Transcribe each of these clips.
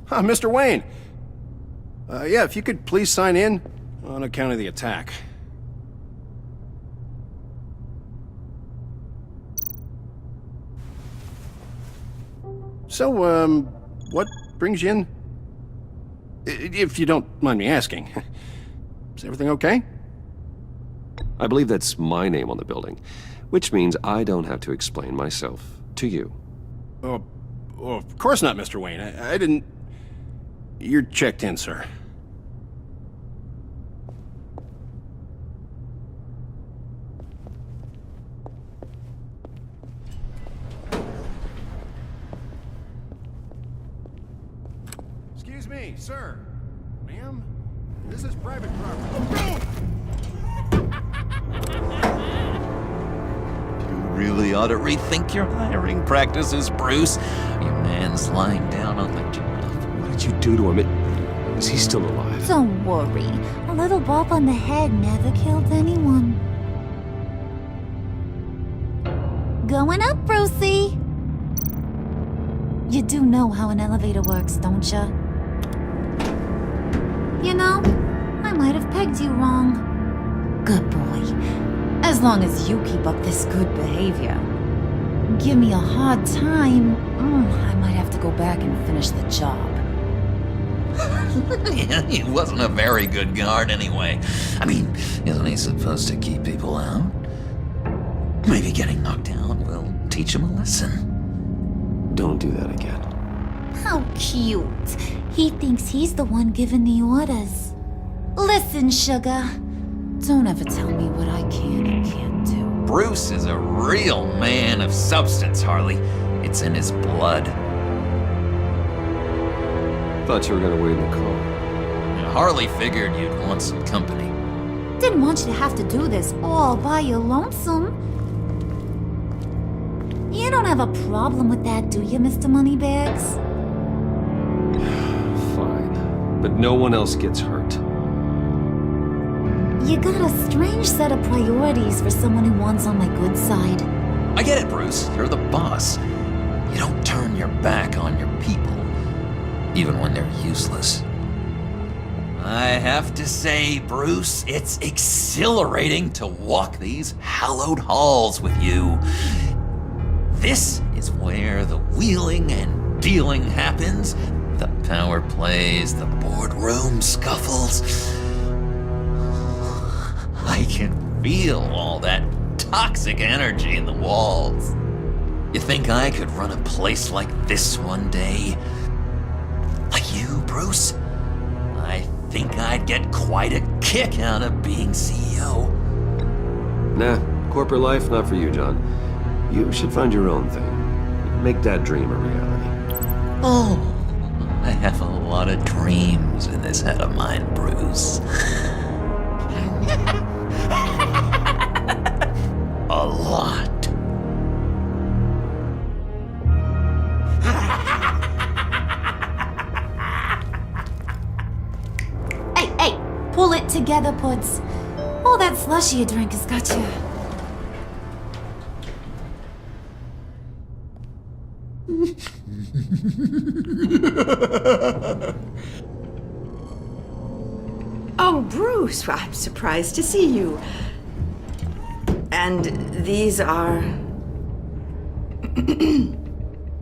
Mr. Wayne. Yeah, if you could please sign in on account of the attack. So, what brings you in? If you don't mind me asking. Is everything okay? I believe that's my name on the building, which means I don't have to explain myself to you. Oh, of course not, Mr. Wayne. I didn't... You're checked in, sir. Excuse me, sir. Ma'am? This is private property. You really ought to rethink your hiring practices, Bruce. Your man's lying down on the job. What did you do to him? Is he still alive? Don't worry. A little bump on the head never killed anyone. Going up, Brucey! You do know how an elevator works, don't ya? You know, I might have pegged you wrong. Good boy. As long as you keep up this good behavior. Give me a hard time, I might have to go back and finish the job. Yeah, he wasn't a very good guard anyway. I mean, isn't he supposed to keep people out? Maybe getting knocked down will teach him a lesson. Don't do that again. How cute. He thinks he's the one giving the orders. Listen, sugar. Don't ever tell me what I can and can't do. Bruce is a real man of substance, Harley. It's in his blood. Thought you were gonna wait in the car. And Harley figured you'd want some company. Didn't want you to have to do this all by your lonesome. You don't have a problem with that, do you, Mr. Moneybags? Fine. But no one else gets hurt. You got a strange set of priorities for someone who wants on my good side. I get it, Bruce. You're the boss. You don't turn your back on your people, even when they're useless. I have to say, Bruce, it's exhilarating to walk these hallowed halls with you. This is where the wheeling and dealing happens, the power plays, the boardroom scuffles. I can feel all that toxic energy in the walls. You think I could run a place like this one day? Like you, Bruce? I think I'd get quite a kick out of being CEO. Nah, corporate life, not for you, John. You should find your own thing. Make that dream a reality. Oh, I have a lot of dreams in this head of mine, Bruce. A lot. Hey, pull it together, Puds. All that slushy you drink has got you. Oh, Bruce, well, I'm surprised to see you. And these are...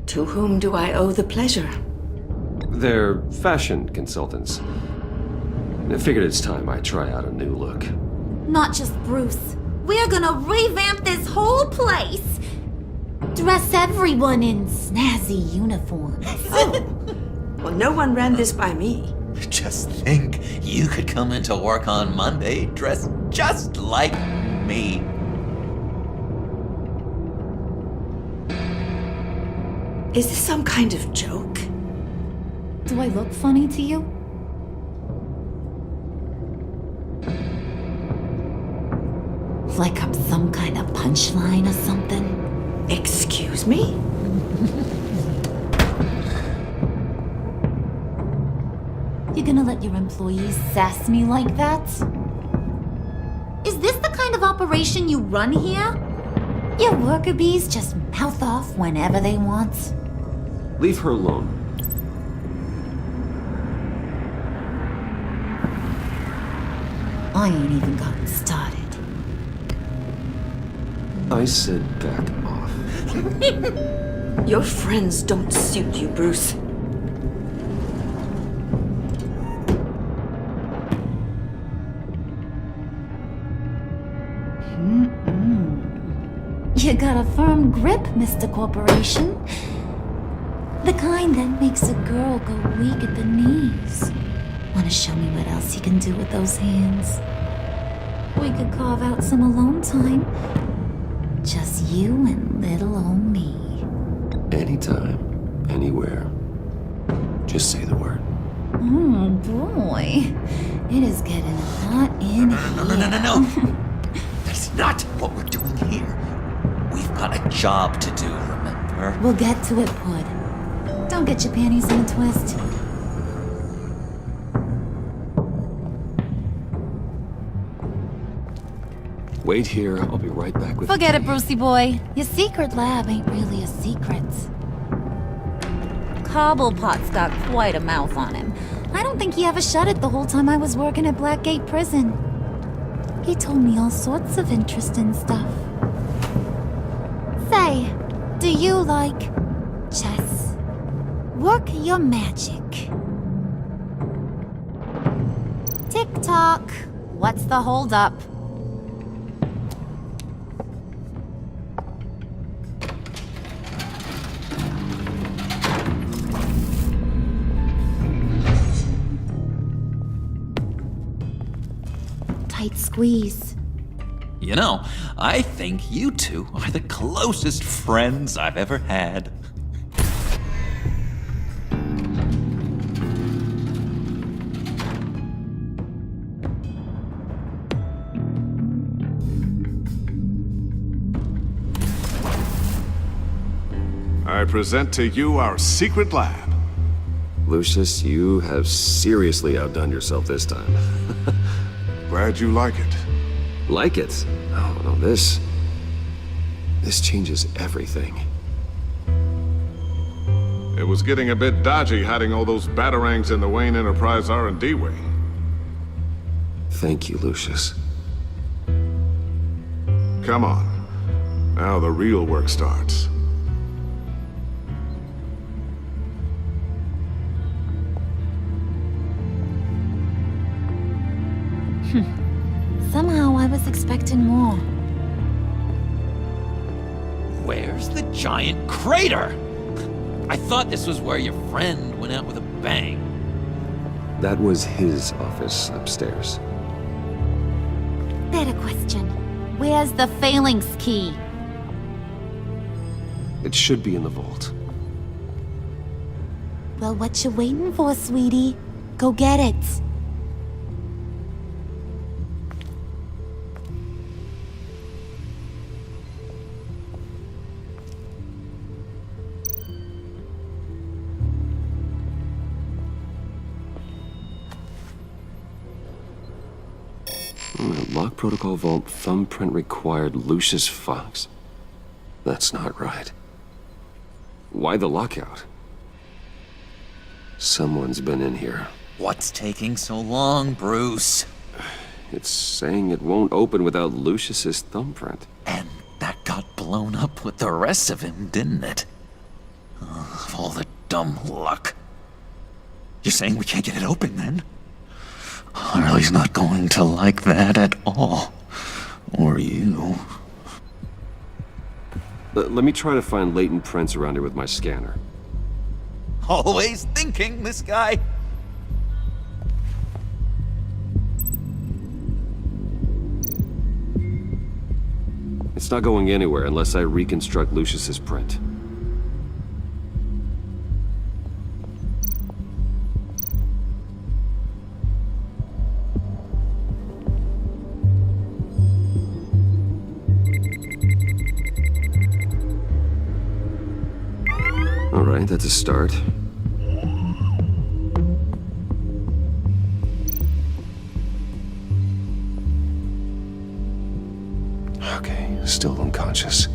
To whom do I owe the pleasure? They're fashion consultants. I figured it's time I try out a new look. Not just Bruce. We're gonna revamp this whole place. Dress everyone in snazzy uniforms. Oh, well, no one ran this by me. Just think, you could come into work on Monday dressed just like me. Is this some kind of joke? Do I look funny to you? Like I'm some kind of punchline or something? Excuse me? You gonna let your employees sass me like that? Is this the kind of operation you run here? Your worker bees just mouth off whenever they want? Leave her alone. I ain't even gotten started. I said back off. Your friends don't suit you, Bruce. You got a firm grip, Mr. Corporation. The kind that makes a girl go weak at the knees. Wanna show me what else you can do with those hands? We could carve out some alone time. Just you and little old me. Anytime, anywhere. Just say the word. Oh boy. It is getting hot in here. No. That's not what we're doing here. We've got a job to do, remember? We'll get to it, Pud. Don't get your panties in a twist. Wait here, I'll be right back with Forget the it, key. Brucey boy. Your secret lab ain't really a secret. Cobblepot's got quite a mouth on him. I don't think he ever shut it the whole time I was working at Blackgate Prison. He told me all sorts of interesting stuff. Say, do you like chess? Work your magic. Tick-tock. What's the holdup? Tight squeeze. You know, I think you two are the closest friends I've ever had. I present to you our secret lab. Lucius, you have seriously outdone yourself this time. Glad you like it. Like it? Oh, no, this changes everything. It was getting a bit dodgy hiding all those batarangs in the Wayne Enterprise R&D wing. Thank you, Lucius. Come on. Now the real work starts. Somehow I was expecting more. Where's the giant crater? I thought this was where your friend went out with a bang. That was his office upstairs. Better question. Where's the phalanx key? It should be in the vault. Well, what you waiting for, sweetie? Go get it. Lock protocol vault thumbprint required Lucius Fox. That's not right. Why the lockout? Someone's been in here. What's taking so long, Bruce? It's saying it won't open without Lucius's thumbprint. And that got blown up with the rest of him, didn't it? All the dumb luck. You're saying we can't get it open, then? Harley's not going to like that at all. Or you. Let me try to find latent prints around here with my scanner. Always thinking, this guy. It's not going anywhere unless I reconstruct Lucius's print. All right, that's a start. Okay, still unconscious.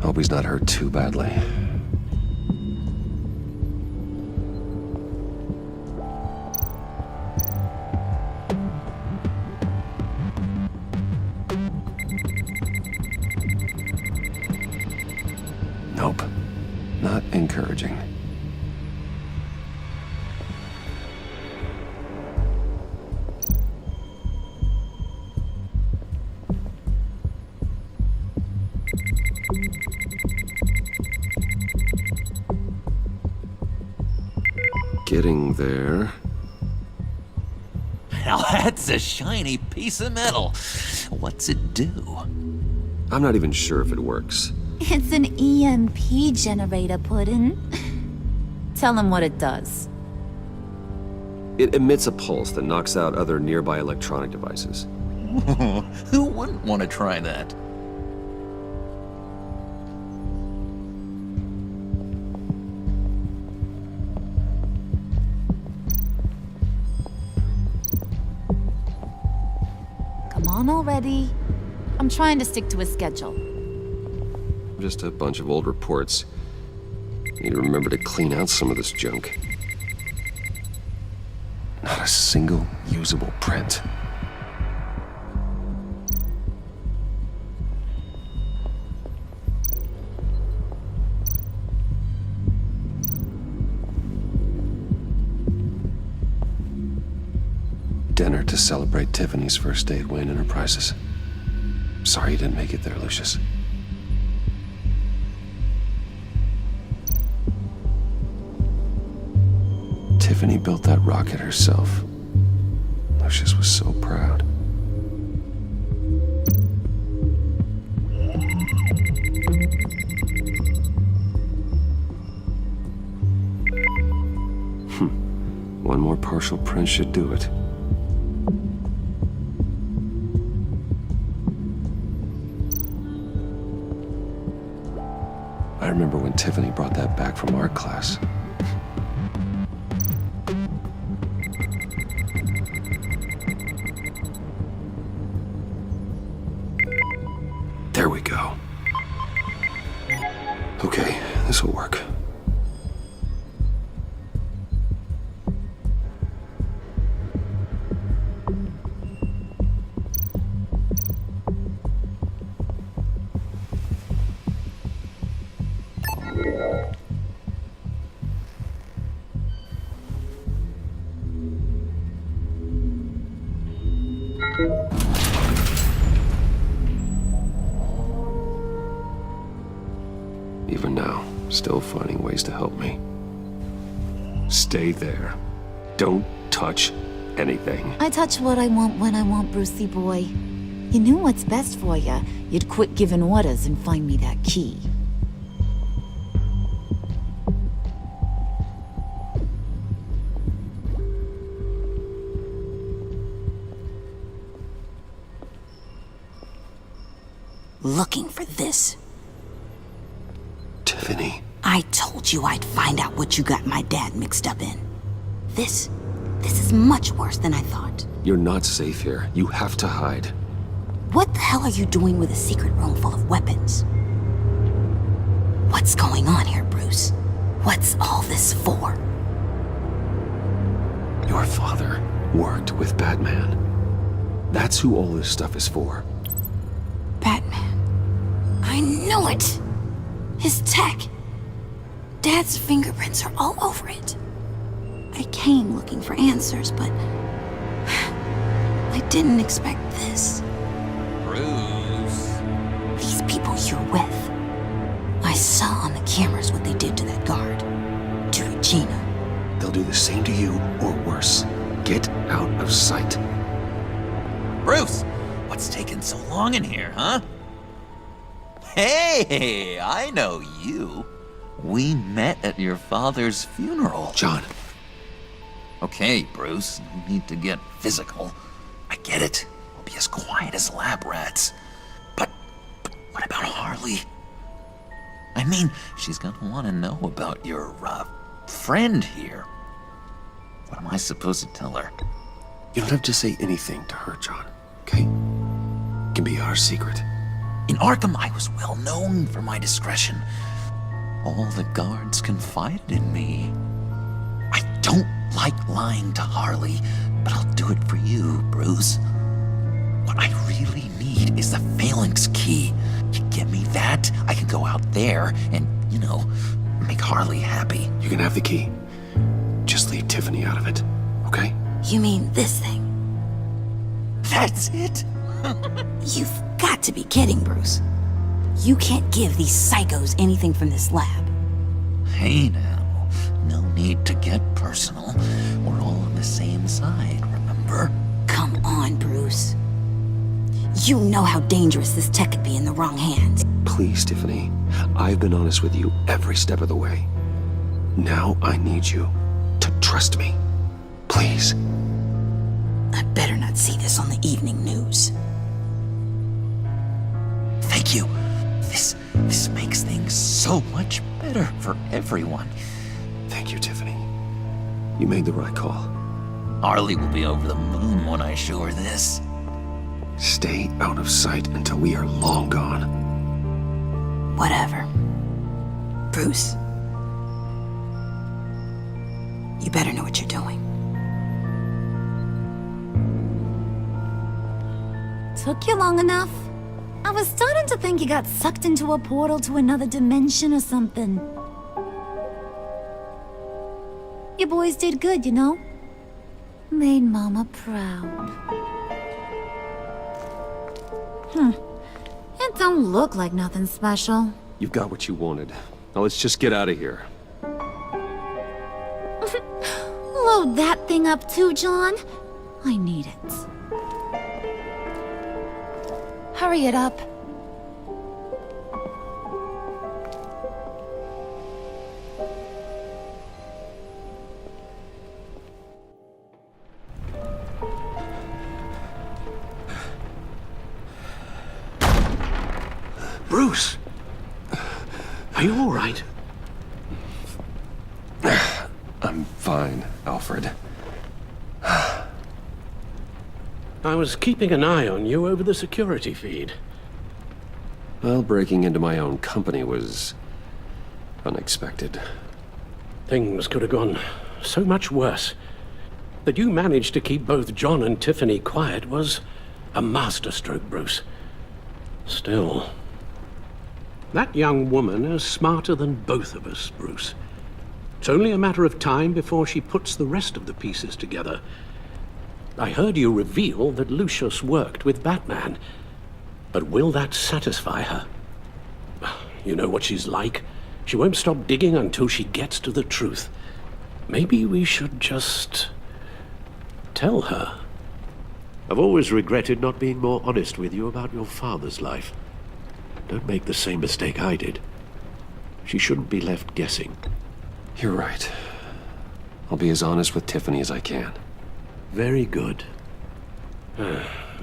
Hope he's not hurt too badly. discouraging. Getting there. Now that's a shiny piece of metal. What's it do? I'm not even sure if it works. It's an EMP generator, Puddin'. Tell him what it does. It emits a pulse that knocks out other nearby electronic devices. Who wouldn't want to try that? Come on already. I'm trying to stick to a schedule. Just a bunch of old reports. Need to remember to clean out some of this junk. Not a single usable print. Dinner to celebrate Tiffany's first day at Wayne Enterprises. Sorry you didn't make it there, Lucius. Tiffany built that rocket herself. Lucius was so proud. One more partial print should do it. I remember when Tiffany brought that back from art class. There we go. Okay, this will work. Even now, still finding ways to help me. Stay there. Don't touch anything. I touch what I want when I want, Brucey boy. You knew what's best for you. You'd quit giving orders and find me that key. Looking for this. Tiffany. I told you I'd find out what you got my dad mixed up in. This is much worse than I thought. You're not safe here. You have to hide. What the hell are you doing with a secret room full of weapons? What's going on here, Bruce? What's all this for? Your father worked with Batman. That's who all this stuff is for. Batman. I knew it! His tech. Dad's fingerprints are all over it. I came looking for answers, but I didn't expect this. Bruce. These people you're with. I saw on the cameras what they did to that guard. To Regina. They'll do the same to you, or worse. Get out of sight. Bruce, what's taking so long in here, huh? Hey, I know you. We met at your father's funeral. John. Okay, Bruce, no need to get physical. I get it. We'll be as quiet as lab rats. But what about Harley? I mean, she's gonna want to know about your, friend here. What am I supposed to tell her? You don't have to say anything to her, John, okay? It can be our secret. In Arkham, I was well known for my discretion. All the guards confided in me. I don't like lying to Harley, but I'll do it for you, Bruce. What I really need is the Phalanx key. You get me that, I can go out there and, make Harley happy. You can have the key. Just leave Tiffany out of it, okay? You mean this thing? That's it? You've got to be kidding, Bruce. You can't give these psychos anything from this lab. Hey now, no need to get personal. We're all on the same side, remember? Come on, Bruce. You know how dangerous this tech could be in the wrong hands. Please, Tiffany. I've been honest with you every step of the way. Now I need you to trust me. Please. I better not see this on the evening news. Thank you. This makes things so much better for everyone. Thank you, Tiffany. You made the right call. Harley will be over the moon when I show her this. Stay out of sight until we are long gone. Whatever. Bruce. You better know what you're doing. Took you long enough? I was starting to think you got sucked into a portal to another dimension or something. You boys did good, you know? Made Mama proud. It don't look like nothing special. You've got what you wanted. Now let's just get out of here. Load that thing up too, John. I need it. Hurry it up. Bruce! Are you all right? I'm fine, Alfred. I was keeping an eye on you over the security feed. Well, breaking into my own company was unexpected. Things could have gone so much worse. That you managed to keep both John and Tiffany quiet was a masterstroke, Bruce. Still, that young woman is smarter than both of us, Bruce. It's only a matter of time before she puts the rest of the pieces together. I heard you reveal that Lucius worked with Batman. But will that satisfy her? You know what she's like. She won't stop digging until she gets to the truth. Maybe we should just tell her. I've always regretted not being more honest with you about your father's life. Don't make the same mistake I did. She shouldn't be left guessing. You're right. I'll be as honest with Tiffany as I can. Very good.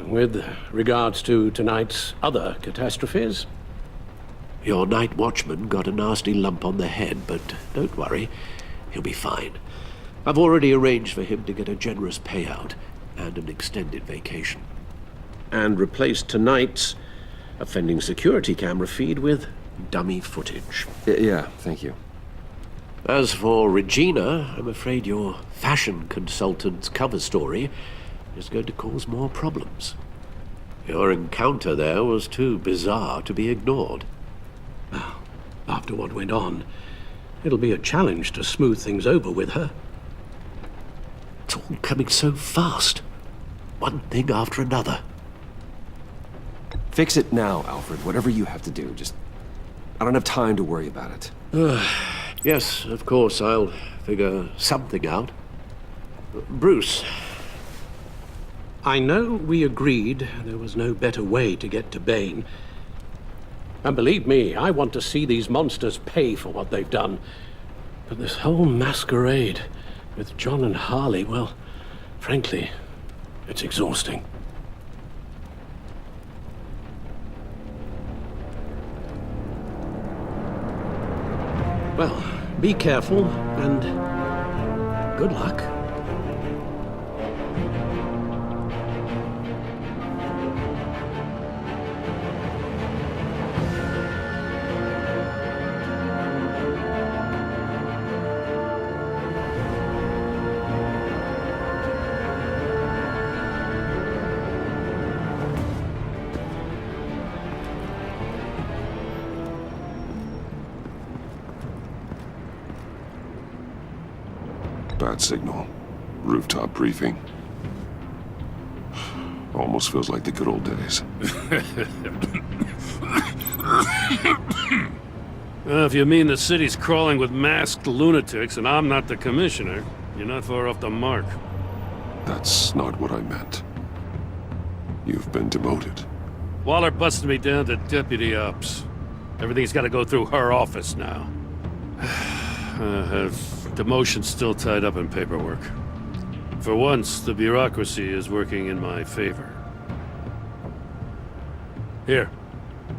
With regards to tonight's other catastrophes? Your night watchman got a nasty lump on the head, but don't worry. He'll be fine. I've already arranged for him to get a generous payout and an extended vacation. And replaced tonight's offending security camera feed with dummy footage. Yeah, thank you. As for Regina, I'm afraid your fashion consultant's cover story is going to cause more problems. Your encounter there was too bizarre to be ignored. Well, after what went on, it'll be a challenge to smooth things over with her. It's all coming so fast. One thing after another. Fix it now, Alfred. Whatever you have to do. Just... I don't have time to worry about it. Yes, of course, I'll figure something out. Bruce. I know we agreed there was no better way to get to Bane. And believe me, I want to see these monsters pay for what they've done. But this whole masquerade with John and Harley, well, frankly, it's exhausting. Well, be careful, and good luck. bat signal. Rooftop briefing. Almost feels like the good old days. If you mean the city's crawling with masked lunatics and I'm not the commissioner, you're not far off the mark. That's not what I meant. You've been demoted. Waller busted me down to deputy ops. Everything's got to go through her office now. Her demotion's still tied up in paperwork. For once, the bureaucracy is working in my favor. Here.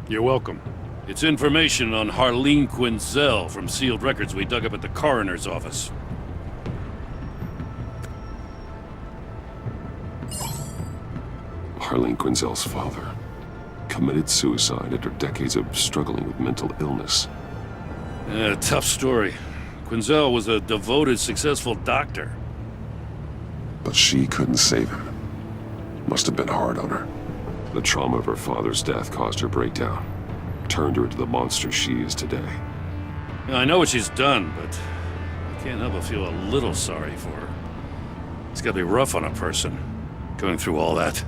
You're welcome. It's information on Harleen Quinzel from sealed records we dug up at the coroner's office. Harleen Quinzel's father committed suicide after decades of struggling with mental illness. Tough story. Quinzel was a devoted, successful doctor. But she couldn't save him. Must have been hard on her. The trauma of her father's death caused her breakdown. Turned her into the monster she is today. I know what she's done, but I can't help but feel a little sorry for her. It's gotta be rough on a person, going through all that.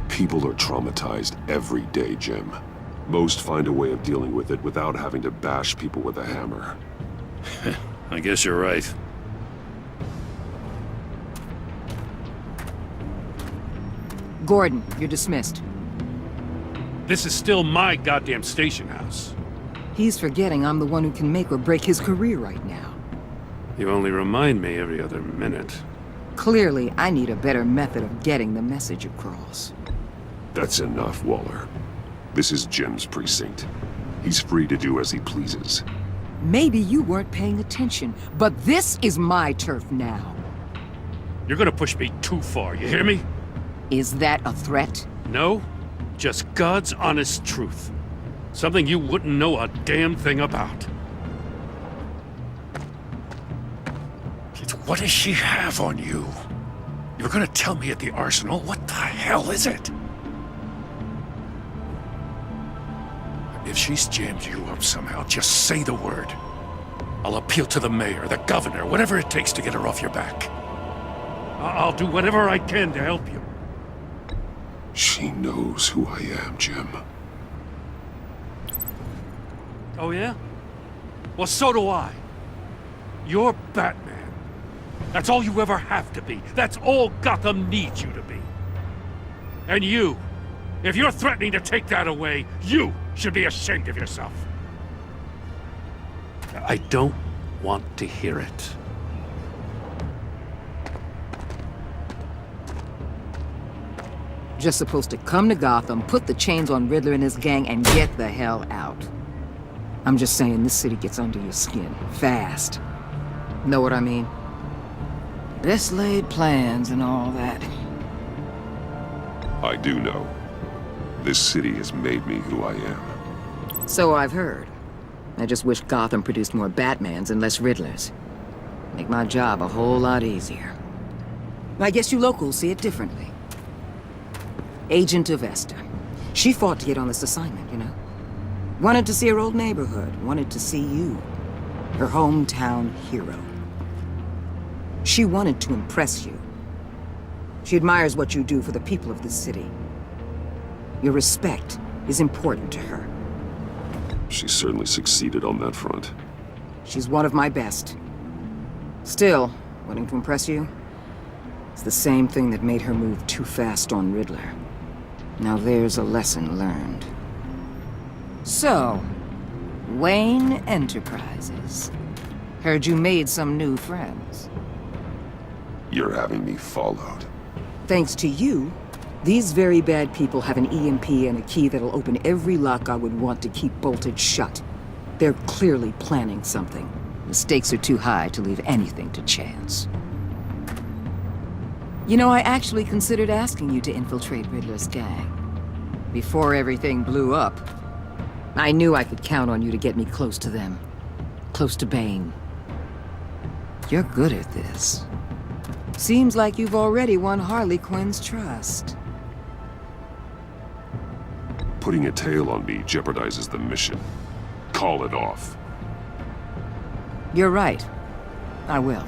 People are traumatized every day, Jim. Most find a way of dealing with it without having to bash people with a hammer. I guess you're right. Gordon, you're dismissed. This is still my goddamn station house. He's forgetting I'm the one who can make or break his career right now. You only remind me every other minute. Clearly, I need a better method of getting the message across. That's enough, Waller. This is Jim's precinct. He's free to do as he pleases. Maybe you weren't paying attention, but this is my turf now. You're gonna push me too far, you hear me? Is that a threat? No, just God's honest truth. Something you wouldn't know a damn thing about. What does she have on you? You're gonna tell me at the arsenal? What the hell is it? If she's jammed you up somehow, just say the word. I'll appeal to the mayor, the governor, whatever it takes to get her off your back. I'll do whatever I can to help you. She knows who I am, Jim. Oh yeah? Well, so do I. You're Batman. That's all you ever have to be. That's all Gotham needs you to be. And you, if you're threatening to take that away, you should be ashamed of yourself. I don't want to hear it. Just supposed to come to Gotham, put the chains on Riddler and his gang, and get the hell out. I'm just saying, this city gets under your skin. Fast. Know what I mean? Best laid plans and all that. I do know. This city has made me who I am. So I've heard. I just wish Gotham produced more Batmans and less Riddlers. Make my job a whole lot easier. I guess you locals see it differently. Agent of Esther. She fought to get on this assignment, you know? Wanted to see her old neighborhood. Wanted to see you. Her hometown hero. She wanted to impress you. She admires what you do for the people of this city. Your respect is important to her. She certainly succeeded on that front. She's one of my best. Still, wanting to impress you? It's the same thing that made her move too fast on Riddler. Now there's a lesson learned. So, Wayne Enterprises. Heard you made some new friends. You're having me followed. Thanks to you, these very bad people have an EMP and a key that'll open every lock I would want to keep bolted shut. They're clearly planning something. The stakes are too high to leave anything to chance. You know, I actually considered asking you to infiltrate Riddler's gang. Before everything blew up, I knew I could count on you to get me close to them. Close to Bane. You're good at this. Seems like you've already won Harley Quinn's trust. Putting a tail on me jeopardizes the mission. Call it off. You're right. I will.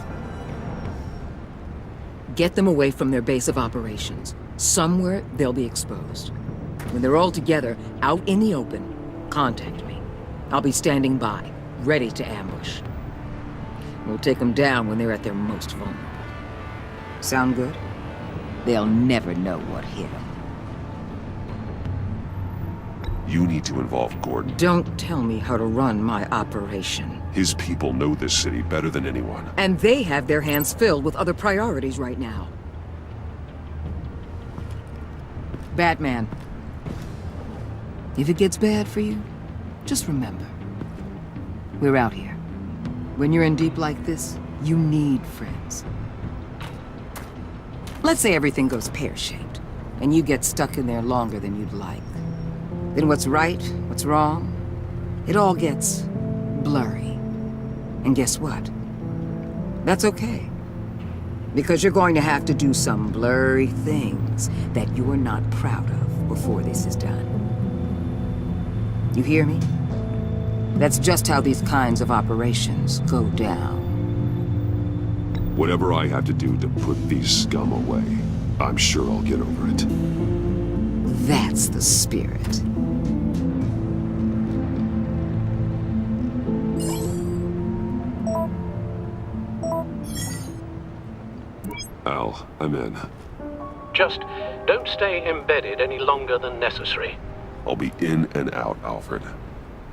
Get them away from their base of operations. Somewhere they'll be exposed. When they're all together, out in the open, contact me. I'll be standing by, ready to ambush. We'll take them down when they're at their most vulnerable. Sound good? They'll never know what hit them. You need to involve Gordon. Don't tell me how to run my operation. His people know this city better than anyone. And they have their hands filled with other priorities right now. Batman. If it gets bad for you, just remember. We're out here. When you're in deep like this, you need friends. Let's say everything goes pear-shaped, and you get stuck in there longer than you'd like. Then what's right, what's wrong, it all gets blurry. And guess what? That's okay. Because you're going to have to do some blurry things that you're not proud of before this is done. You hear me? That's just how these kinds of operations go down. Whatever I have to do to put these scum away, I'm sure I'll get over it. That's the spirit. Al, I'm in. Just don't stay embedded any longer than necessary. I'll be in and out, Alfred.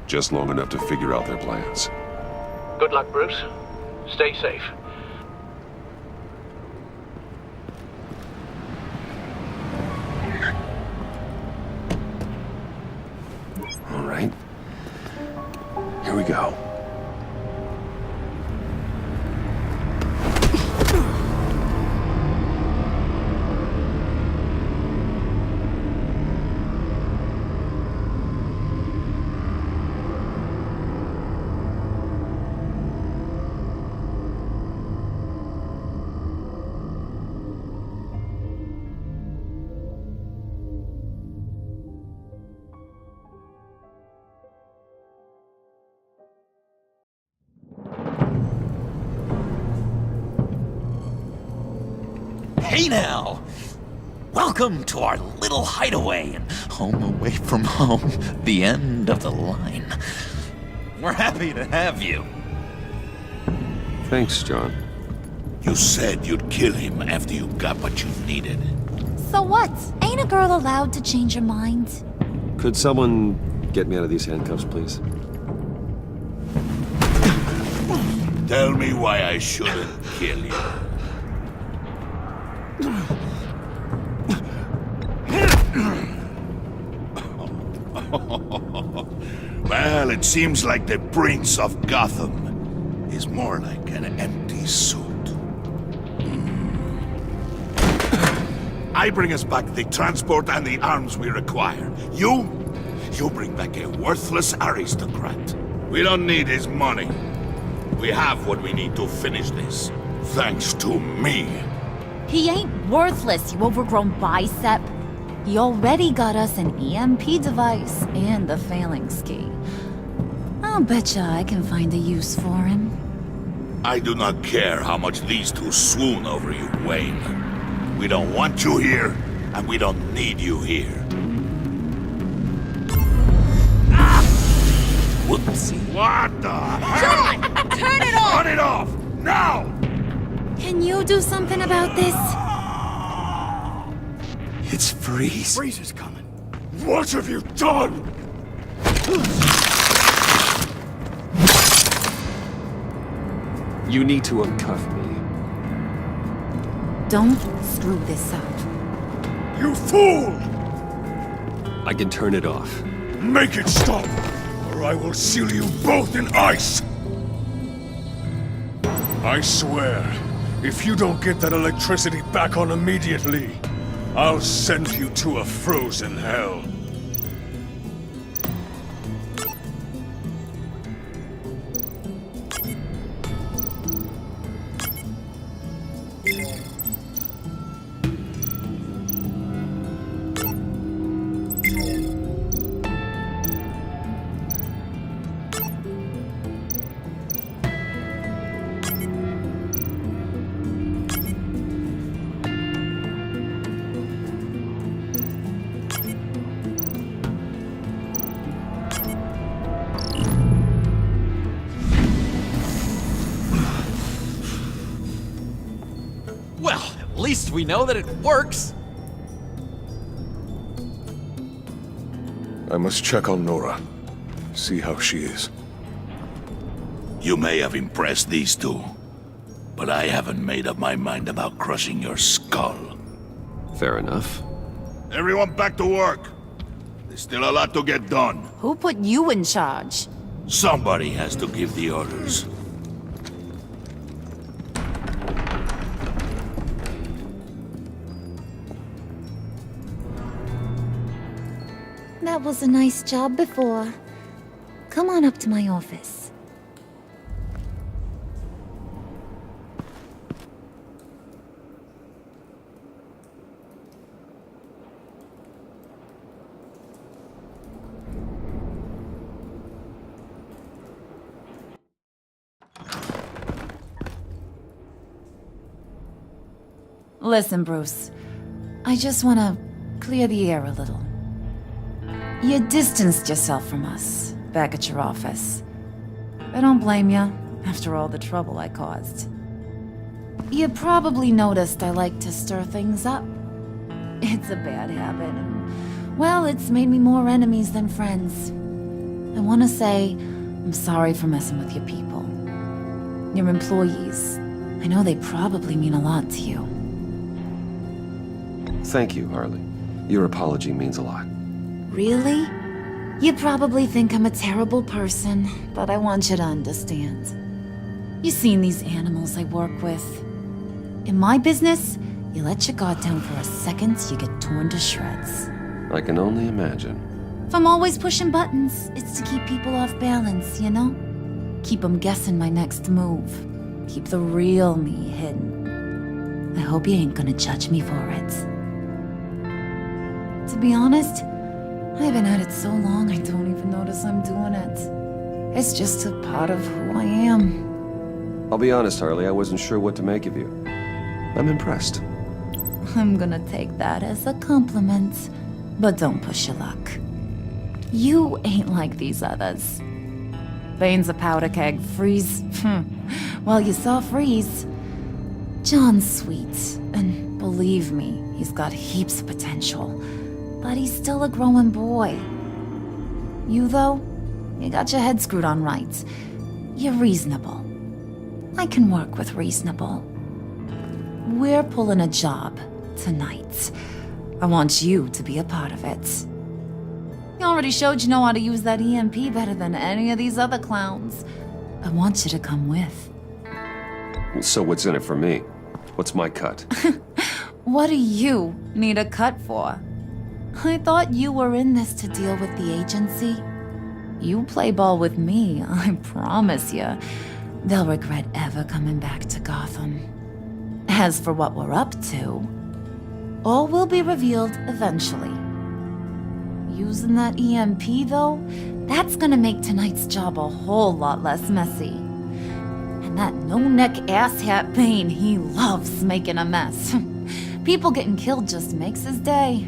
Just long enough to figure out their plans. Good luck, Bruce. Stay safe. All right. Here we go. Hey now! Welcome to our little hideaway and home away from home, the end of the line. We're happy to have you. Thanks, John. You said you'd kill him after you got what you needed. So what? Ain't a girl allowed to change her mind? Could someone get me out of these handcuffs, please? Tell me why I shouldn't kill you. Well, it seems like the Prince of Gotham is more like an empty suit. I bring us back the transport and the arms we require. You bring back a worthless aristocrat. We don't need his money. We have what we need to finish this. Thanks to me. He ain't worthless, you overgrown bicep. He already got us an EMP device and the phalanx key. I'll betcha I can find a use for him. I do not care how much these two swoon over you, Wayne. We don't want you here, and we don't need you here. Whoopsie. What the hell? John! Turn it off! Turn it off! Now! Can you do something about this? It's Freeze. Freeze is coming. What have you done? You need to uncuff me. Don't screw this up. You fool! I can turn it off. Make it stop, or I will seal you both in ice! I swear, if you don't get that electricity back on immediately, I'll send you to a frozen hell. Well, at least we know that it works. I must check on Nora. See how she is. You may have impressed these two, but I haven't made up my mind about crushing your skull. Fair enough. Everyone back to work. There's still a lot to get done. Who put you in charge? Somebody has to give the orders. That was a nice job before. Come on up to my office. Listen, Bruce. I just want to clear the air a little. You distanced yourself from us back at your office. I don't blame you, after all the trouble I caused. You probably noticed I like to stir things up. It's a bad habit, and, well, it's made me more enemies than friends. I want to say I'm sorry for messing with your people. Your employees. I know they probably mean a lot to you. Thank you, Harley. Your apology means a lot. Really? You probably think I'm a terrible person, but I want you to understand. You've seen these animals I work with. In my business, you let your guard down for a second, you get torn to shreds. I can only imagine. If I'm always pushing buttons, it's to keep people off balance, you know? Keep them guessing my next move. Keep the real me hidden. I hope you ain't gonna judge me for it. To be honest, I've been at it so long I don't even notice I'm doing it. It's just a part of who I am. I'll be honest, Harley, I wasn't sure what to make of you. I'm impressed. I'm gonna take that as a compliment, but don't push your luck. You ain't like these others. Bane's a powder keg, Freeze. Well, you saw Freeze. John's sweet, and believe me, he's got heaps of potential. But he's still a growing boy. You, though, you got your head screwed on right. You're reasonable. I can work with reasonable. We're pulling a job tonight. I want you to be a part of it. You already showed you know how to use that EMP better than any of these other clowns. I want you to come with. So what's in it for me? What's my cut? What do you need a cut for? I thought you were in this to deal with the agency. You play ball with me, I promise you. They'll regret ever coming back to Gotham. As for what we're up to, all will be revealed eventually. Using that EMP, though, that's gonna make tonight's job a whole lot less messy. And that no-neck asshat Bane, he loves making a mess. People getting killed just makes his day.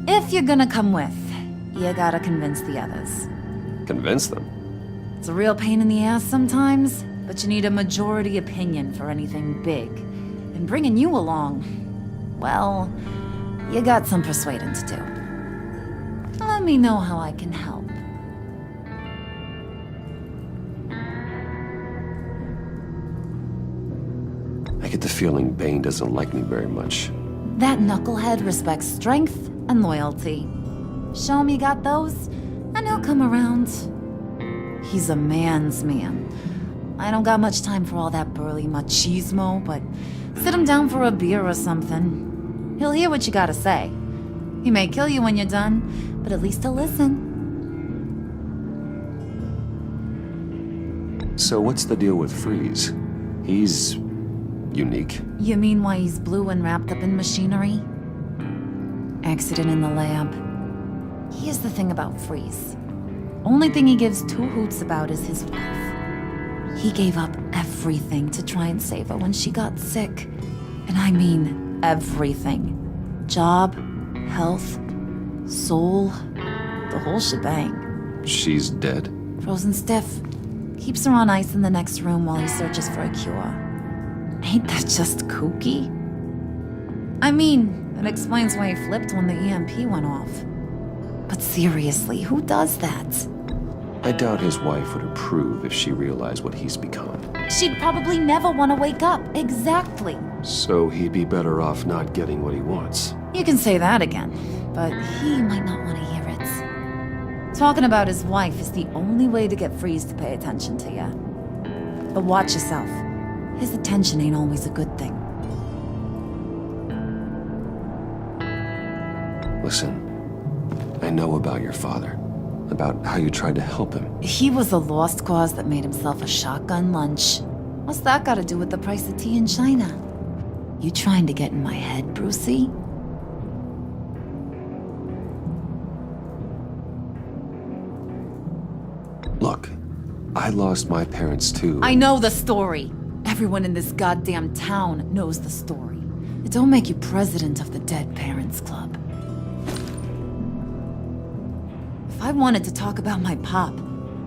If you're gonna come with, you gotta convince the others. Convince them? It's a real pain in the ass sometimes, but you need a majority opinion for anything big. And bringing you along, well, you got some persuading to do. Let me know how I can help. I get the feeling Bane doesn't like me very much. That knucklehead respects strength and loyalty. Show him you got those, and he'll come around. He's a man's man. I don't got much time for all that burly machismo, but sit him down for a beer or something. He'll hear what you gotta say. He may kill you when you're done, but at least he'll listen. So what's the deal with Freeze? He's unique. You mean why he's blue and wrapped up in machinery? Accident in the lab. Here's the thing about Freeze. Only thing he gives two hoots about is his wife. He gave up everything to try and save her when she got sick. And I mean everything. Job, health, soul, the whole shebang. She's dead? Frozen stiff. Keeps her on ice in the next room while he searches for a cure. Ain't that just kooky? I mean, it explains why he flipped when the EMP went off. But seriously, who does that? I doubt his wife would approve if she realized what he's become. She'd probably never want to wake up. Exactly. So he'd be better off not getting what he wants. You can say that again, but he might not want to hear it. Talking about his wife is the only way to get Freeze to pay attention to you. But watch yourself. His attention ain't always a good thing. Listen, I know about your father. About how you tried to help him. He was a lost cause that made himself a shotgun lunch. What's that got to do with the price of tea in China? You trying to get in my head, Brucey? Look, I lost my parents too. I know the story. Everyone in this goddamn town knows the story. It don't make you president of the Dead Parents Club. If I wanted to talk about my pop,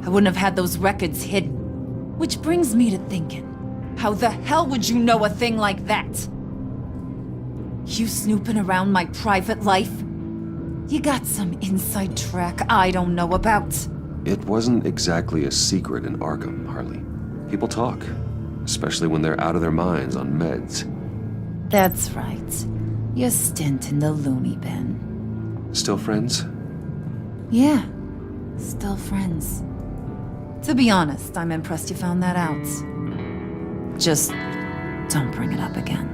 I wouldn't have had those records hidden. Which brings me to thinking, how the hell would you know a thing like that? You snooping around my private life? You got some inside track I don't know about. It wasn't exactly a secret in Arkham, Harley. People talk, especially when they're out of their minds on meds. That's right. Your stint in the loony bin. Still friends? Yeah, still friends. To be honest, I'm impressed you found that out. Just don't bring it up again.